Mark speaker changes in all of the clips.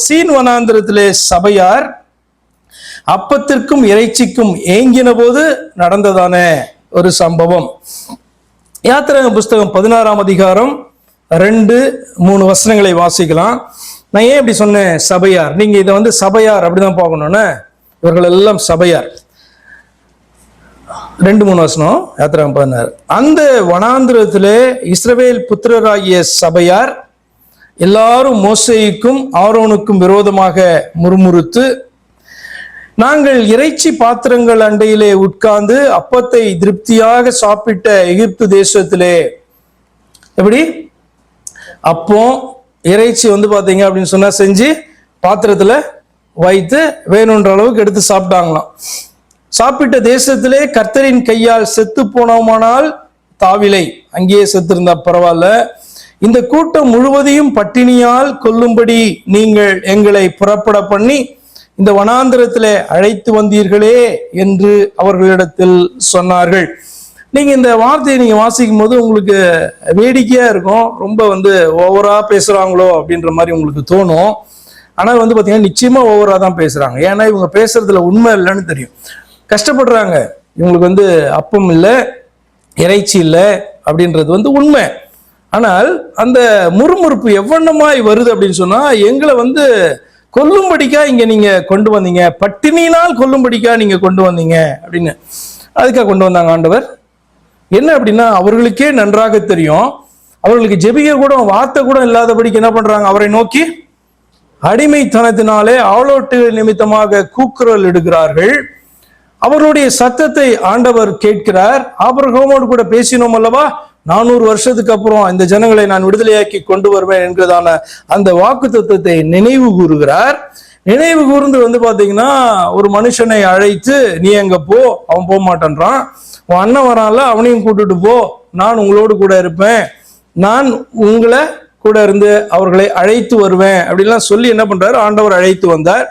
Speaker 1: Scene வனாந்திரத்திலே சபையார் அப்பத்திற்கும் இறைச்சிக்கும் ஏங்கின போது நடந்ததான ஒரு சம்பவம். யாத்திரை புஸ்தகம் 16ஆம் அதிகாரம் 2-3 வசனங்களை வாசிக்கலாம். நான் ஏன் இப்படி சொன்னேன் சபையார்? நீங்க இதை சபையார் அப்படிதான் பார்க்கணும்னா, இவர்கள் எல்லாம் சபையார். 2-3 வசனம் யாத்திரை 16. அந்த வனாந்திரத்திலே இஸ்ரவேல் புத்திரராகிய சபையார் எல்லாரும் மோசேயுக்கும் ஆரோனுக்கும் விரோதமாக முறுமுறுத்து, நாங்கள் இறைச்சி பாத்திரங்கள் அண்டையிலே உட்கார்ந்து அப்பத்தை திருப்தியாக சாப்பிட்ட எகிப்து தேசத்திலே எப்படி அப்போ இறைச்சி பாத்தீங்க அப்படின்னு சொன்னா செஞ்சு பாத்திரத்துல வைத்து வேணுன்ற அளவுக்கு எடுத்து சாப்பிட்டாங்களாம். சாப்பிட்ட தேசத்திலே கர்த்தரின் கையால் செத்து போனோமானால் தாவிலை, அங்கேயே செத்து இருந்தா பரவாயில்ல, இந்த கூட்டம் முழுவதையும் பட்டினியால் கொல்லும்படி நீங்கள் எங்களை புறப்பட பண்ணி இந்த வனாந்திரத்திலே அழைத்து வந்தீர்களே என்று அவர்களிடத்தில் சொன்னார்கள். நீங்க இந்த வார்த்தையை நீங்க வாசிக்கும் போது உங்களுக்கு வேடிக்கையா இருக்கும். ரொம்ப ஓவரா பேசுறாங்களோ அப்படின்ற மாதிரி உங்களுக்கு தோணும். ஆனா பாத்தீங்கன்னா நிச்சயமா ஓவரா தான் பேசுறாங்க. ஏன்னா இவங்க பேசுறதுல உண்மை இல்லைன்னு தெரியும். கஷ்டப்படுறாங்க. இவங்களுக்கு அப்பம் இல்லை, இறைச்சி இல்லை அப்படின்றது உண்மை. ஆனால் அந்த முறுமுறுப்பு எவ்வளமாய் வருது அப்படின்னு சொன்னா, எங்களை கொல்லும்படிக்கா இங்க நீங்க கொண்டு வந்தீங்க, பட்டினியினால் கொல்லும்படிக்கா நீங்க கொண்டு வந்தீங்க அப்படின்னு. அதுக்காக கொண்டு வந்தாங்க ஆண்டவர். என்ன அப்படின்னா, அவர்களுக்கே நன்றாக தெரியும், அவர்களுக்கு ஜெபிக்க கூட வார்த்தை கூட இல்லாதபடிக்கு என்ன பண்றாங்க, அவரை நோக்கி அடிமைத்தனத்தினாலே ஆளோட்டு நிமித்தமாக கூக்குரல் இடுகிறார்கள். அவர்களுடைய சத்தத்தை ஆண்டவர் கேட்கிறார். ஆபிரகாமோடு கூட பேசினோம் அல்லவா, 400 வருஷத்துக்கு அப்புறம் இந்த ஜனங்களை நான் விடுதலையாக்கி கொண்டு வருவேன் என்கிறதான அந்த வாக்கு தத்துவத்தை நினைவு கூறுகிறார். நினைவு கூர்ந்து பாத்தீங்கன்னா, ஒரு மனுஷனை அழைத்து நீ எங்க போ, அவன் போக மாட்டேன்றான். உன் அண்ணன் வரான்ல, அவனையும் கூட்டிட்டு போ, நான் உங்களோடு கூட இருப்பேன், நான் உங்களை கூட இருந்து அவர்களை அழைத்து வருவேன் அப்படின்லாம் சொல்லி என்ன பண்றாரு, ஆண்டவர் அழைத்து வந்தார்.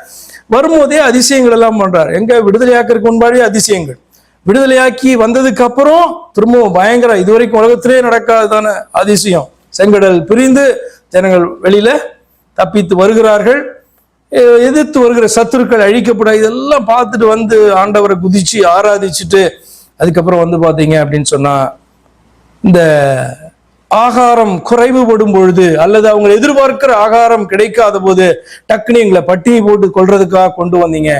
Speaker 1: வரும்போதே அதிசயங்கள் எல்லாம் பண்றார். எங்க விடுதலையாக்கிறதுக்கு முன்பாடி அதிசயங்கள், விடுதலையாக்கி வந்ததுக்கு அப்புறம் திரும்பவும் பயங்கர, இதுவரைக்கும் உலகத்திலே நடக்காததான அதிசயம். செங்கடல் பிரிந்து ஜனங்கள் வெளியில தப்பித்து வருகிறார்கள், எதிர்த்து வருகிற சத்துருக்கள் அழிக்கப்பட, இதெல்லாம் பார்த்துட்டு ஆண்டவரை குதிச்சு ஆராதிச்சுட்டு அதுக்கப்புறம் பாத்தீங்க அப்படின்னு சொன்னா, இந்த ஆகாரம் குறைவுபடும் பொழுது அல்லது அவங்க எதிர்பார்க்கிற ஆகாரம் கிடைக்காத போது டக்குனு எங்களை பட்டினி போட்டு கொள்றதுக்காக கொண்டு வந்தீங்க.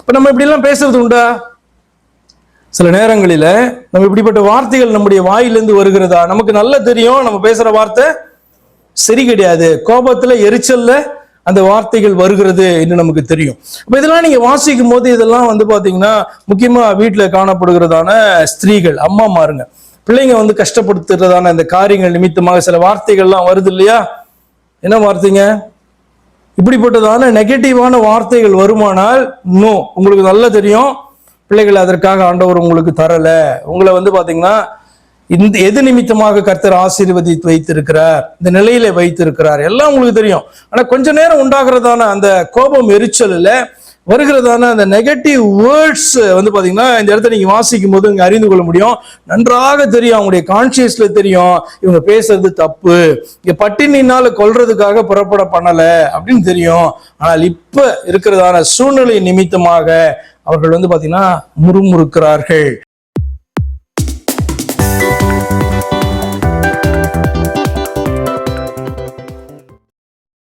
Speaker 1: இப்ப நம்ம இப்படி எல்லாம் பேசுறது உண்டா? சில நேரங்களில நம்ம இப்படிப்பட்ட வார்த்தைகள் நம்முடைய வாயிலிருந்து வருகிறதா? நமக்கு நல்லா தெரியும் நம்ம பேசுற வார்த்தை சரி கிடையாது, கோபத்துல எரிச்சல்ல அந்த வார்த்தைகள் வருகிறது என்று நமக்கு தெரியும். அப்ப இதெல்லாம் நீங்க வாசிக்கும் போது இதெல்லாம் பாத்தீங்கன்னா, முக்கியமா வீட்டுல காணப்படுகிறதான ஸ்திரீகள், அம்மா மாருங்க, பிள்ளைங்க கஷ்டப்படுத்துறதான இந்த காரியங்கள் நிமித்தமாக சில வார்த்தைகள்லாம் வருது இல்லையா? என்ன வார்த்தைங்க? இப்படிப்பட்டதான நெகட்டிவான வார்த்தைகள் வருமானால், இன்னும் உங்களுக்கு நல்லா தெரியும் பிள்ளைகள் அதற்காக ஆண்டவர் உங்களுக்கு தரல. உங்களை பாத்தீங்கன்னா இந்த எது நிமித்தமாக கர்த்தர் ஆசீர்வதித்து வைத்திருக்கிறார், இந்த நிலையில வைத்திருக்கிறார், எல்லாம் உங்களுக்கு தெரியும். ஆனா கொஞ்ச நேரம் உண்டாகிறதான அந்த கோபம் எரிச்சல்ல வருகிறதான அந்த நெகட்டிவ் வேர்ட்ஸ் பாத்தீங்கன்னா, இந்த இடத்துல நீங்க வாசிக்கும் போது இங்க அறிந்து கொள்ள முடியும். நன்றாக தெரியும், அவங்களுடைய கான்சியஸ்ல தெரியும் இவங்க பேசுறது தப்பு, இங்க பட்டினினால கொல்றதுக்காக புறப்பட பண்ணல அப்படின்னு தெரியும். ஆனால் இப்ப இருக்கிறதான சூழ்நிலை நிமித்தமாக அவர்கள் பாத்தீங்கன்னா முறுமுறுக்கிறார்கள்.